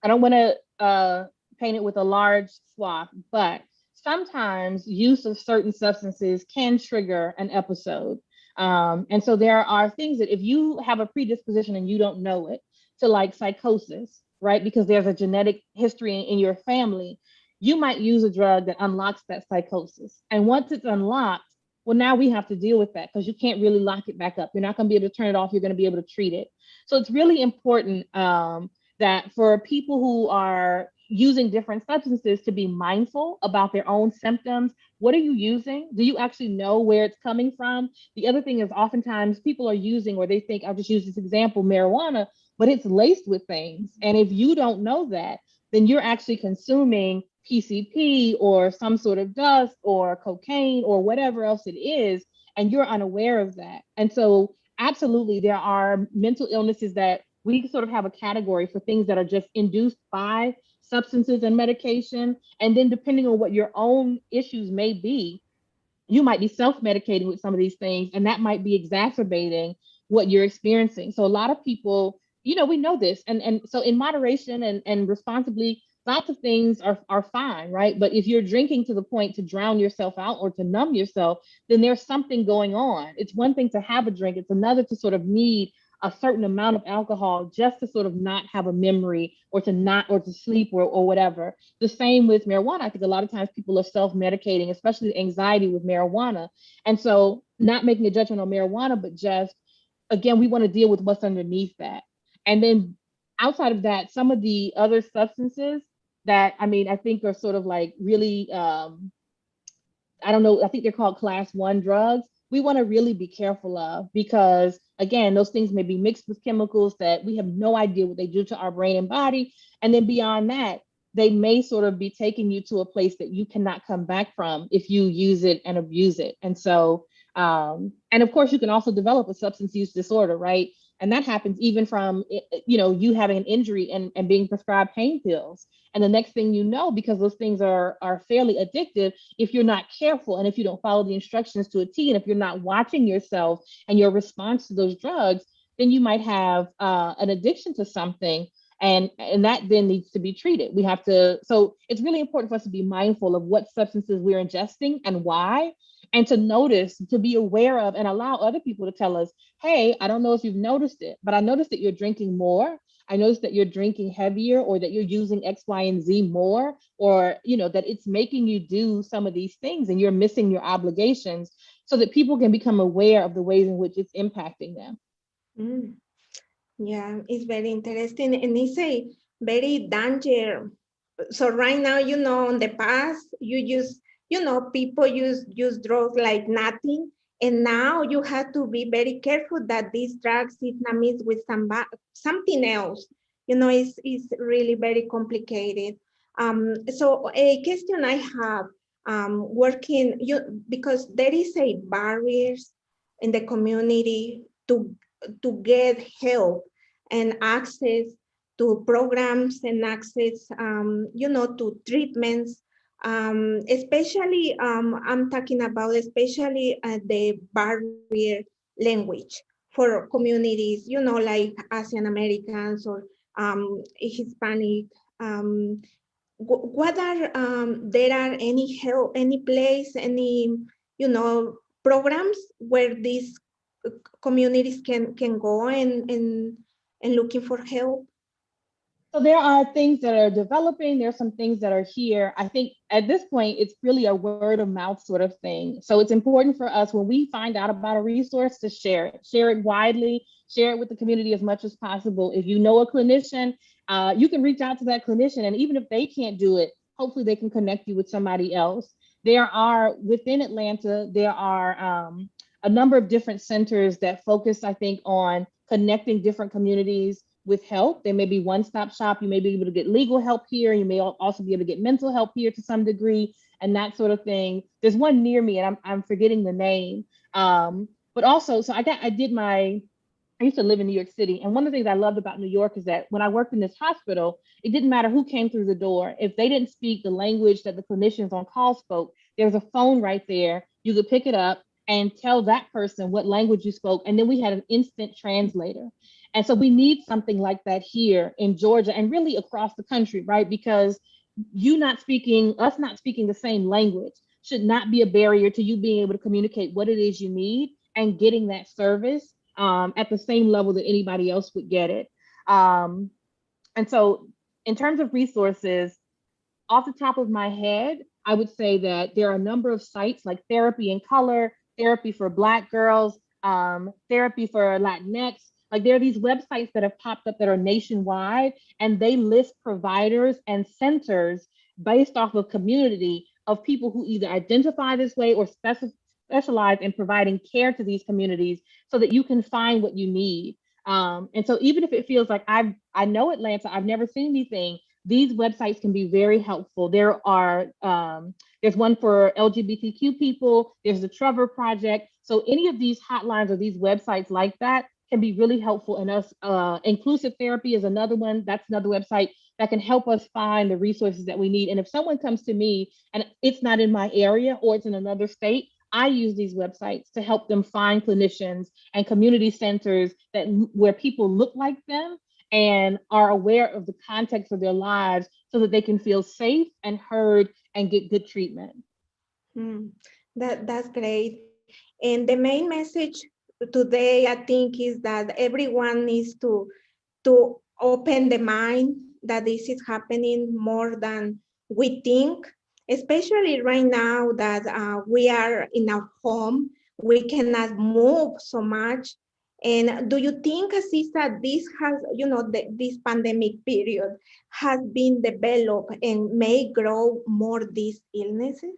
I don't want to paint it with a large swath, but sometimes use of certain substances can trigger an episode. And so there are things that if you have a predisposition and you don't know it, to like psychosis, right? Because there's a genetic history in your family, you might use a drug that unlocks that psychosis. And once it's unlocked, well, now we have to deal with that because you can't really lock it back up. You're not going to be able to turn it off. You're going to be able to treat it. So it's really important that for people who are using different substances to be mindful about their own symptoms. What are you using? Do you actually know where it's coming from? The other thing is oftentimes people are using, or they think, I'll just use this example, marijuana, but it's laced with things. And if you don't know that, then you're actually consuming PCP or some sort of dust or cocaine or whatever else it is, and you're unaware of that. And so absolutely, there are mental illnesses that we sort of have a category for things that are just induced by substances and medication. And then depending on what your own issues may be, you might be self-medicating with some of these things, and that might be exacerbating what you're experiencing. So a lot of people, we know this. And so in moderation and responsibly, lots of things are fine, right? But if you're drinking to the point to drown yourself out or to numb yourself, then there's something going on. It's one thing to have a drink. It's another to sort of need a certain amount of alcohol just to sort of not have a memory or to sleep or whatever. The same with marijuana. I think a lot of times people are self-medicating, especially anxiety with marijuana. And so not making a judgment on marijuana, but just, again, we want to deal with what's underneath that. And then outside of that, some of the other substances that, I think are sort of like really, I don't know, I think they're called class 1 drugs. We want to really be careful of, because again, those things may be mixed with chemicals that we have no idea what they do to our brain and body. And then beyond that, they may sort of be taking you to a place that you cannot come back from if you use it and abuse it. And so, and of course, you can also develop a substance use disorder, right? And that happens even from, you having an injury and being prescribed pain pills. And the next thing you know, because those things are fairly addictive, if you're not careful and if you don't follow the instructions to a T, and if you're not watching yourself and your response to those drugs, then you might have an addiction to something. And that then needs to be treated. We have to, so it's really important for us to be mindful of what substances we're ingesting and why, and to notice, to be aware of, and allow other people to tell us, hey, I don't know if you've noticed it, but I noticed that you're drinking more. I noticed that you're drinking heavier, or that you're using X, Y, and Z more, or that it's making you do some of these things and you're missing your obligations, so that people can become aware of the ways in which it's impacting them. Mm. Yeah, it's very interesting, and it's a very danger. So right now, in the past, people use drugs like nothing, and now you have to be very careful that these drugs is not mixed with something else. It's really very complicated. So a question I have, working because there is a barriers in the community to get help and access to programs and access, to treatments, especially, I'm talking about especially the barrier language for communities, like Asian Americans or Hispanic. What are, there are any help, any place, any, programs where these communities can go and looking for help? So there are things that are developing. There's some things that are here. I think at this point, it's really a word of mouth sort of thing. So it's important for us, when we find out about a resource, to share it widely, share it with the community as much as possible. If you know a clinician, you can reach out to that clinician, and even if they can't do it, hopefully they can connect you with somebody else. There are, within Atlanta, there are a number of different centers that focus, I think, on connecting different communities with help. There may be one-stop shop. You may be able to get legal help here. You may also be able to get mental help here to some degree, and that sort of thing. There's one near me, and I'm forgetting the name. But also, so I used to live in New York City, and one of the things I loved about New York is that when I worked in this hospital, it didn't matter who came through the door. If they didn't speak the language that the clinicians on call spoke, there was a phone right there. You could pick it up and tell that person what language you spoke, and then we had an instant translator. And so we need something like that here in Georgia, and really across the country, right? Because us not speaking the same language should not be a barrier to you being able to communicate what it is you need and getting that service at the same level that anybody else would get it. And so in terms of resources, off the top of my head, I would say that there are a number of sites like Therapy in Color, Therapy for Black Girls, Therapy for Latinx. Like, there are these websites that have popped up that are nationwide, and they list providers and centers based off of community of people who either identify this way or specialize in providing care to these communities, so that you can find what you need. And so even if it feels like I know Atlanta, I've never seen anything, these websites can be very helpful. There's one for LGBTQ people, there's the Trevor Project. So any of these hotlines or these websites like that can be really helpful in us. Inclusive Therapy is another one. That's another website that can help us find the resources that we need. And if someone comes to me and it's not in my area or it's in another state, I use these websites to help them find clinicians and community centers where people look like them and are aware of the context of their lives, so that they can feel safe and heard and get good treatment. That's great. And the main message today, I think, is that everyone needs to open the mind that this is happening more than we think, especially right now that we are in our home, we cannot move so much. And do you think, Aziza, this has, this pandemic period has been developed and may grow more these illnesses?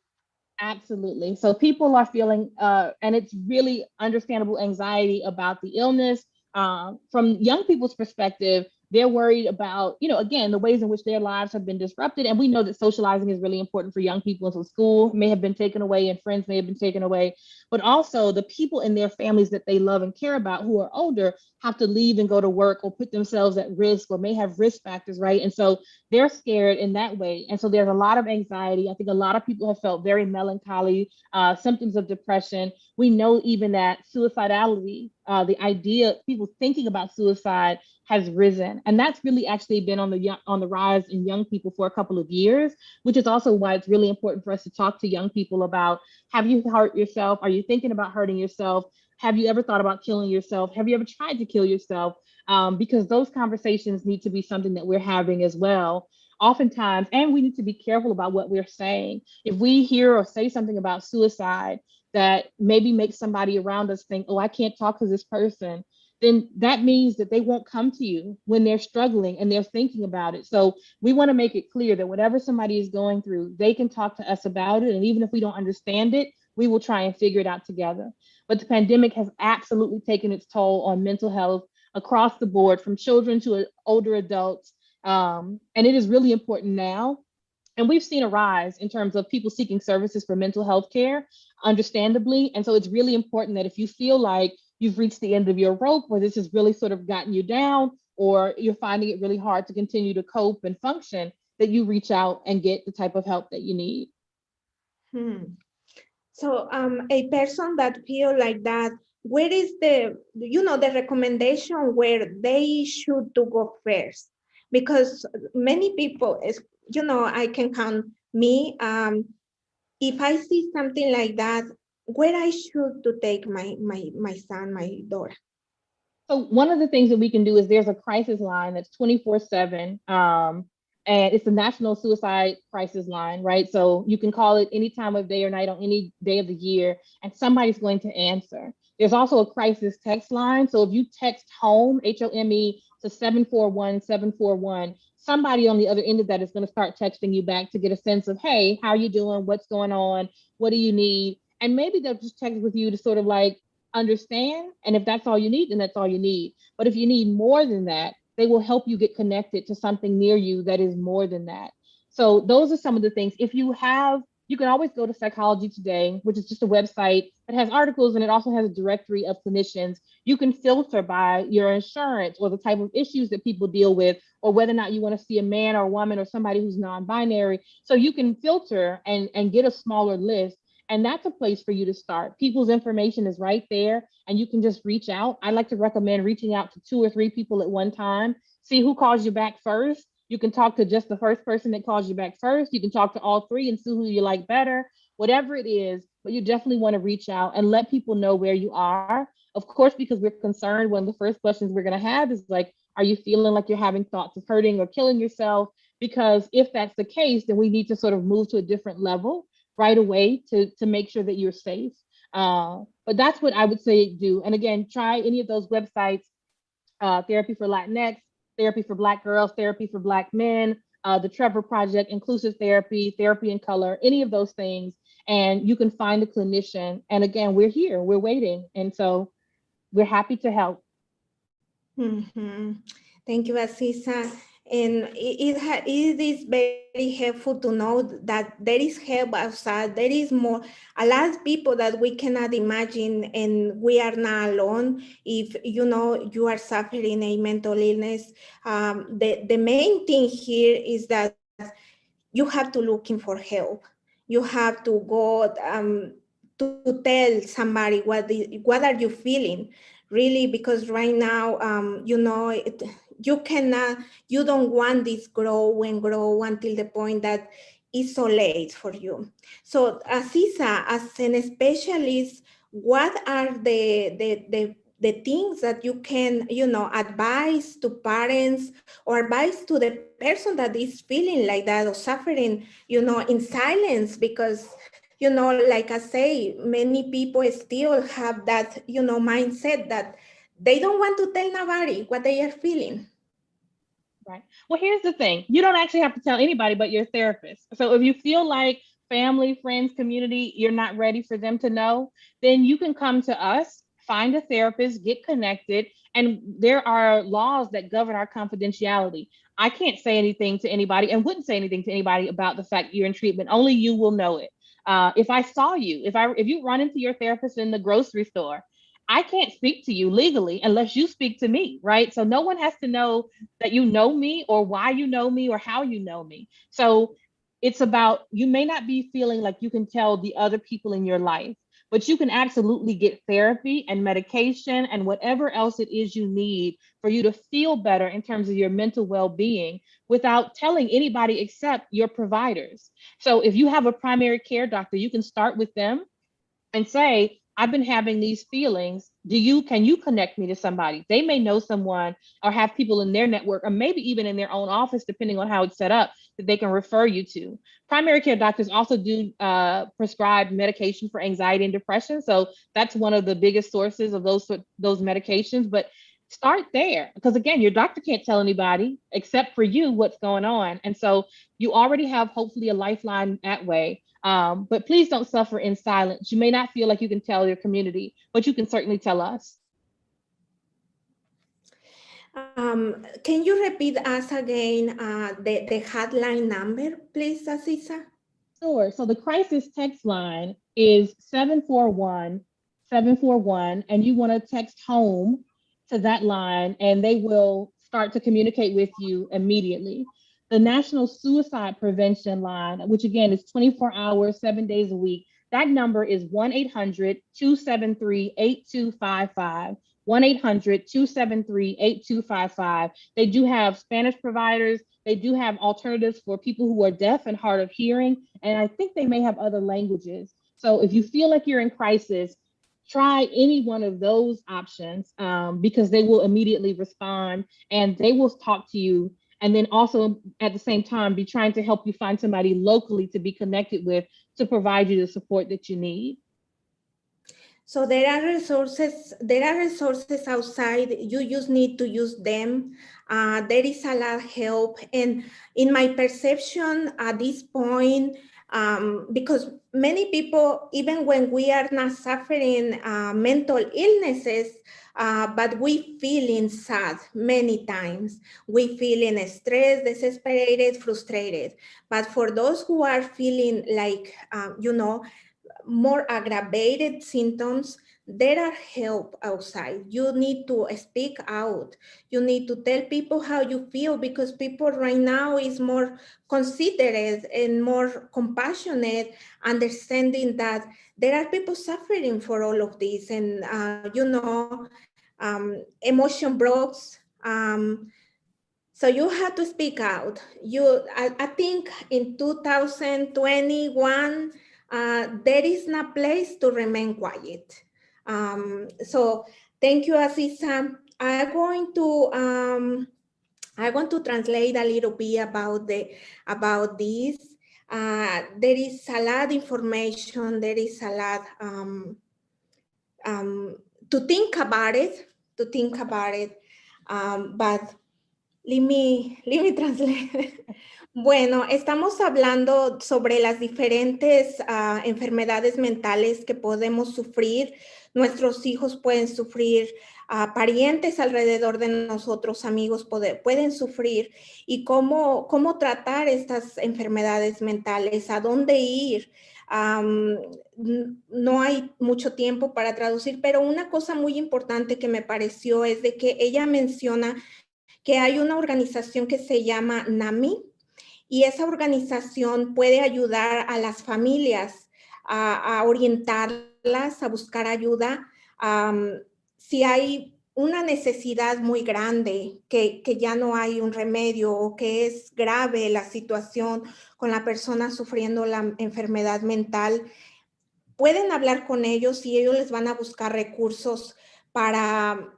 Absolutely. So people are feeling, and it's really understandable, anxiety about the illness. From young people's perspective, they're worried about, again, the ways in which their lives have been disrupted. And we know that socializing is really important for young people. And so school may have been taken away and friends may have been taken away. But also the people in their families that they love and care about who are older have to leave and go to work or put themselves at risk or may have risk factors, right? And so they're scared in that way. And so there's a lot of anxiety. I think a lot of people have felt very melancholy, symptoms of depression. We know even that suicidality the idea, people thinking about suicide has risen. And that's really actually been on the rise in young people for a couple of years, which is also why it's really important for us to talk to young people about, have you hurt yourself? Are you thinking about hurting yourself? Have you ever thought about killing yourself? Have you ever tried to kill yourself? Because those conversations need to be something that we're having as well. Oftentimes, and we need to be careful about what we're saying. If we hear or say something about suicide that maybe makes somebody around us think, oh, I can't talk to this person, then that means that they won't come to you when they're struggling and they're thinking about it. So we want to make it clear that whatever somebody is going through, they can talk to us about it. And even if we don't understand it, we will try and figure it out together. But the pandemic has absolutely taken its toll on mental health across the board, from children to older adults. And it is really important now. And we've seen a rise in terms of people seeking services for mental health care, understandably. And so it's really important that if you feel like you've reached the end of your rope, or this has really sort of gotten you down, or you're finding it really hard to continue to cope and function, that you reach out and get the type of help that you need. So a person that feel like that, where is the recommendation where they should to go first? Because many people, I can count me, if I see something like that, where I should to take my son, my daughter? So one of the things that we can do is there's a crisis line that's 24/7. And it's the National Suicide Crisis Line, right? So you can call it any time of day or night on any day of the year, and somebody's going to answer. There's also a crisis text line. So if you text home, HOME, to 741-741, somebody on the other end of that is going to start texting you back to get a sense of, hey, how are you doing? What's going on? What do you need? And maybe they'll just text with you to sort of like understand. And if that's all you need, then that's all you need. But if you need more than that, they will help you get connected to something near you that is more than that. So those are some of the things. If you have, you can always go to Psychology Today, which is just a website that has articles, and it also has a directory of clinicians. You can filter by your insurance or the type of issues that people deal with, or whether or not you want to see a man or a woman or somebody who's non-binary. So you can filter and get a smaller list. And that's a place for you to start. People's information is right there, and you can just reach out. I like to recommend reaching out to 2 or 3 people at one time. See who calls you back first. You can talk to just the first person that calls you back first. You can talk to all 3 and see who you like better, whatever it is. But you definitely want to reach out and let people know where you are. Of course, because we're concerned, one of the first questions we're going to have is like, are you feeling like you're having thoughts of hurting or killing yourself? Because if that's the case, then we need to sort of move to a different level right away to make sure that you're safe. But that's what I would say do. And again, try any of those websites, Therapy for Latinx, Therapy for Black Girls, Therapy for Black Men, the Trevor Project, Inclusive Therapy, Therapy in Color, any of those things. And you can find a clinician. And again, we're here, we're waiting. And so we're happy to help. Mm-hmm. Thank you, Aziza. And it is very helpful to know that there is help outside. There is a lot of people that we cannot imagine, and we are not alone. If you are suffering a mental illness, the main thing here is that you have to looking for help. You have to go to tell somebody what are you feeling, really, because right now, you don't want this grow and grow until the point that it's so late for you. So Aziza, as an specialist, what are the things that you can, advise to parents or advise to the person that is feeling like that or suffering, in silence? Because, like I say, many people still have that, mindset that they don't want to tell nobody what they are feeling. Right. Well, here's the thing. You don't actually have to tell anybody but your therapist. So if you feel like family, friends, community, you're not ready for them to know, then you can come to us, find a therapist, get connected. And there are laws that govern our confidentiality. I can't say anything to anybody and wouldn't say anything to anybody about the fact you're in treatment. Only you will know it. If I saw you, if you run into your therapist in the grocery store, I can't speak to you legally unless you speak to me, right? So no one has to know that you know me or why you know me or how you know me. So it's about, you may not be feeling like you can tell the other people in your life, but you can absolutely get therapy and medication and whatever else it is you need for you to feel better in terms of your mental well-being without telling anybody except your providers. So if you have a primary care doctor, you can start with them and say, I've been having these feelings. Can you connect me to somebody? They may know someone or have people in their network, or maybe even in their own office, depending on how it's set up, that they can refer you to. Primary care doctors also do prescribe medication for anxiety and depression. So that's one of the biggest sources of those medications. But start there, because again, your doctor can't tell anybody except for you what's going on. And so you already have hopefully a lifeline that way. But please don't suffer in silence. You may not feel like you can tell your community, but you can certainly tell us. Can you repeat us again the hotline number, please, Aziza? Sure. So the crisis text line is 741-741, and you want to text home to that line, and they will start to communicate with you immediately. The National Suicide Prevention Line, which again is 24 hours, 7 days a week, that number is 1-800-273-8255. 1-800-273-8255. They do have Spanish providers. They do have alternatives for people who are deaf and hard of hearing. And I think they may have other languages. So if you feel like you're in crisis, try any one of those options because they will immediately respond and they will talk to you. And then also at the same time, be trying to help you find somebody locally to be connected with to provide you the support that you need. So there are resources outside. You just need to use them. There is a lot of help. And in my perception at this point, because many people, even when we are not suffering mental illnesses, but we feeling sad many times. We feeling stressed, desesperated, frustrated. But for those who are feeling like, more aggravated symptoms, there are help outside. You need to speak out. You need to tell people how you feel, because people right now is more considerate and more compassionate, understanding that there are people suffering for all of this, and emotion breaks. So you have to speak out. I think in 2021, there is no place to remain quiet. So thank you, Aziza. I'm going to translate a little bit about this. There is a lot of information. There is a lot to think about it. But let me translate. Bueno, estamos hablando sobre las diferentes enfermedades mentales que podemos sufrir. Nuestros hijos pueden sufrir, parientes alrededor de nosotros, amigos pueden sufrir, y cómo tratar estas enfermedades mentales, a dónde ir. No hay mucho tiempo para traducir, pero una cosa muy importante que me pareció es de que ella menciona que hay una organización que se llama NAMI, y esa organización puede ayudar a las familias a orientarlas, a buscar ayuda. Si hay una necesidad muy grande, que ya no hay un remedio, o que es grave la situación con la persona sufriendo la enfermedad mental, pueden hablar con ellos y ellos les van a buscar recursos para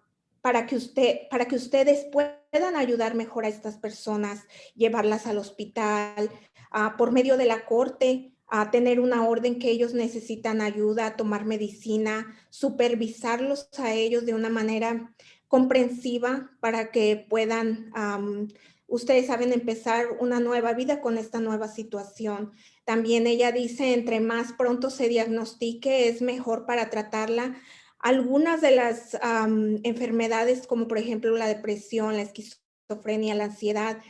que ustedes puedan ayudar mejor a estas personas, llevarlas al hospital, por medio de la corte, a tener una orden que ellos necesitan ayuda, a tomar medicina, supervisarlos a ellos de una manera comprensiva para que puedan, ustedes saben, empezar una nueva vida con esta nueva situación. También ella dice, entre más pronto se diagnostique, es mejor para tratarla. Algunas de las enfermedades, como por ejemplo la depresión, la esquizofrenia, la ansiedad,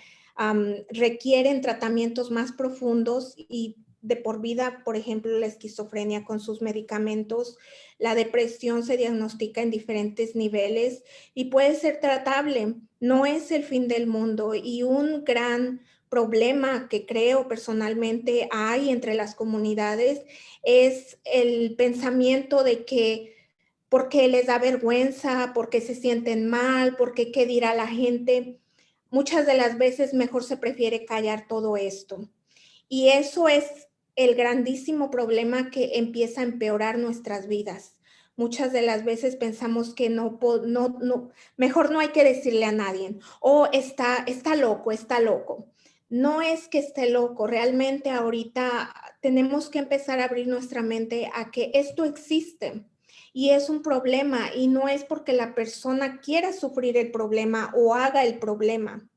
requieren tratamientos más profundos y de por vida. Por ejemplo, la esquizofrenia con sus medicamentos, la depresión se diagnostica en diferentes niveles y puede ser tratable. No es el fin del mundo, y un gran problema que creo personalmente hay entre las comunidades es el pensamiento de que porque les da vergüenza, porque se sienten mal, porque qué dirá la gente. Muchas de las veces mejor se prefiere callar todo esto. Y eso es el grandísimo problema que empieza a empeorar nuestras vidas. Muchas de las veces pensamos que mejor no hay que decirle a nadie, o está loco, está loco. No es que esté loco, realmente ahorita tenemos que empezar a abrir nuestra mente a que esto existe y es un problema y no es porque la persona quiera sufrir el problema o haga el problema.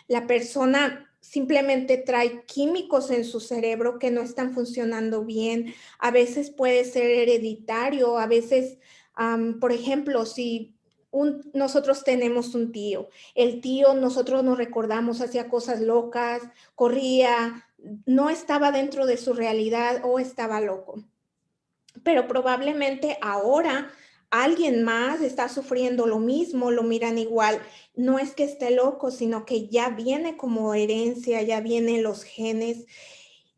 La persona simplemente trae químicos en su cerebro que no están funcionando bien. A veces puede ser hereditario, a veces, por ejemplo, si nosotros tenemos un tío, el tío nosotros nos recordamos, hacía cosas locas, corría, no estaba dentro de su realidad o estaba loco. Pero probablemente ahora alguien más está sufriendo lo mismo, lo miran igual. No es que esté loco, sino que ya viene como herencia, ya vienen los genes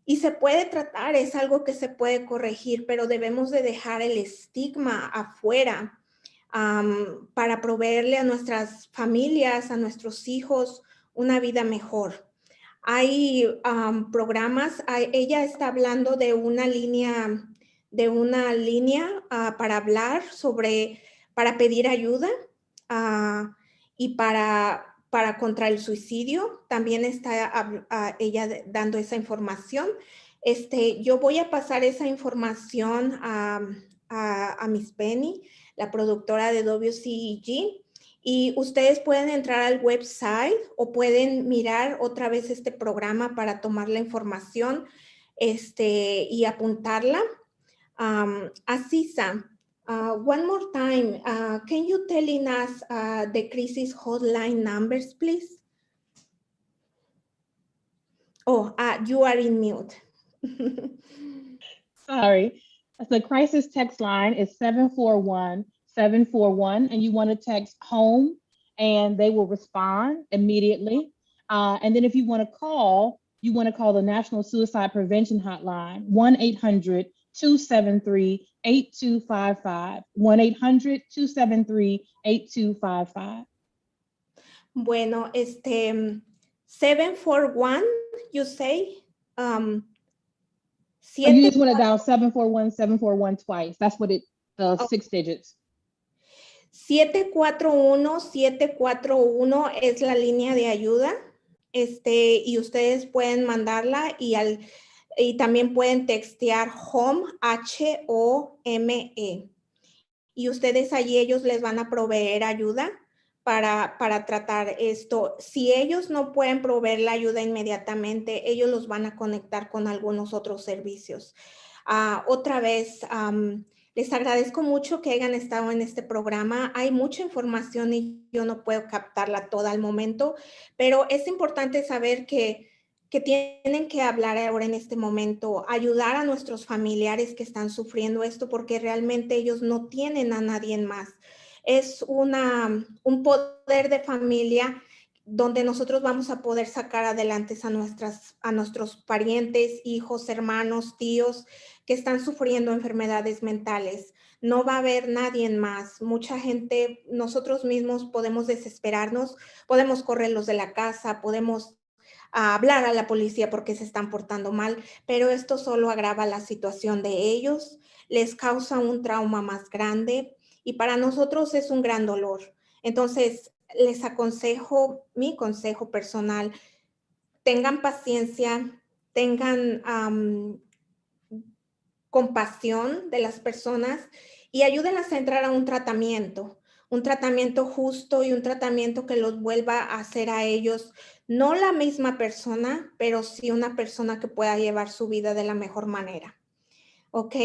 y se puede tratar, es algo que se puede corregir, pero debemos de dejar el estigma afuera para proveerle a nuestras familias, a nuestros hijos, una vida mejor. Hay programas, ella está hablando de una línea para hablar para pedir ayuda y para contra el suicidio. También está ella dando esa información. Yo voy a pasar esa información a Miss Penny, la productora de WCEG, y ustedes pueden entrar al website o pueden mirar otra vez este programa para tomar la información y apuntarla. Aziza, one more time, can you tell us the crisis hotline numbers, please? Oh, you are in mute. Sorry. The crisis text line is 741-741, and you want to text home, and they will respond immediately. And then if you want to call the National Suicide Prevention Hotline, 1-800-273-8255, 1-800-273-8255. Bueno, 741, you say? You just want to dial 741-741 twice. That's what the 6 digits. 741-741 es la línea de ayuda. Y ustedes pueden mandarla y también pueden textear HOME, HOME. Y ustedes allí ellos les van a proveer ayuda para tratar esto. Si ellos no pueden proveer la ayuda inmediatamente, ellos los van a conectar con algunos otros servicios. Otra vez, les agradezco mucho que hayan estado en este programa. Hay mucha información y yo no puedo captarla toda al momento, pero es importante saber que tienen que hablar ahora en este momento, ayudar a nuestros familiares que están sufriendo esto porque realmente ellos no tienen a nadie más. Es un poder de familia donde nosotros vamos a poder sacar adelante a nuestros parientes, hijos, hermanos, tíos que están sufriendo enfermedades mentales. No va a haber nadie más. Mucha gente, nosotros mismos podemos desesperarnos, podemos correrlos de la casa, podemos hablar a la policía porque se están portando mal, pero esto solo agrava la situación de ellos, les causa un trauma más grande y para nosotros es un gran dolor. Entonces, les aconsejo, mi consejo personal, tengan paciencia, tengan compasión de las personas y ayúdenlas a entrar a un tratamiento justo y un tratamiento que los vuelva a hacer a ellos, no la misma persona, pero sí una persona que pueda llevar su vida de la mejor manera. Ok,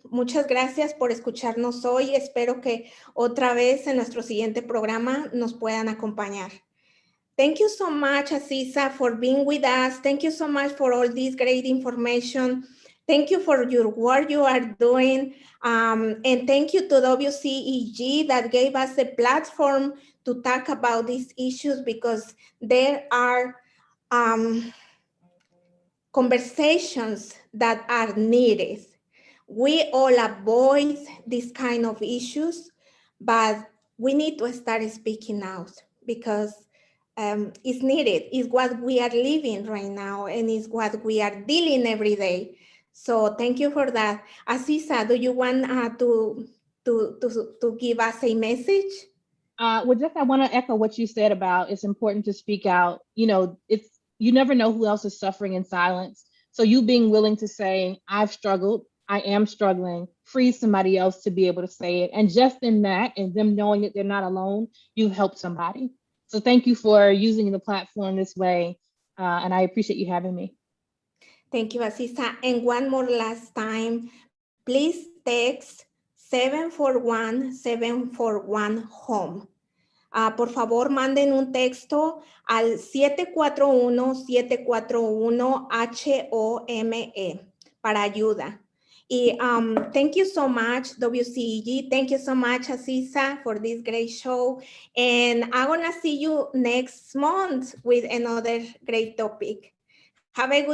muchas gracias por escucharnos hoy. Espero que otra vez en nuestro siguiente programa nos puedan acompañar. Thank you so much, Aziza, for being with us. Thank you so much for all this great information. Thank you for your work you are doing. And thank you to WCEG that gave us the platform to talk about these issues because there are conversations that are needed. We all avoid these kind of issues, but we need to start speaking out because it's needed. It's what we are living right now, and it's what we are dealing every day. So thank you for that. Aziza, do you want to give us a message? Well, just I want to echo what you said about it's important to speak out. You know, you never know who else is suffering in silence. So you being willing to say, I've struggled, I am struggling, frees somebody else to be able to say it. And just in that, and them knowing that they're not alone, you've helped somebody. So thank you for using the platform this way. And I appreciate you having me. Thank you, Aziza. And one more last time, please text 741-741 home. Por favor, manden un texto al 741-741-HOME para ayuda. Y thank you so much, WCEG. Thank you so much, Aziza, for this great show. And I'm going to see you next month with another great topic. Have a good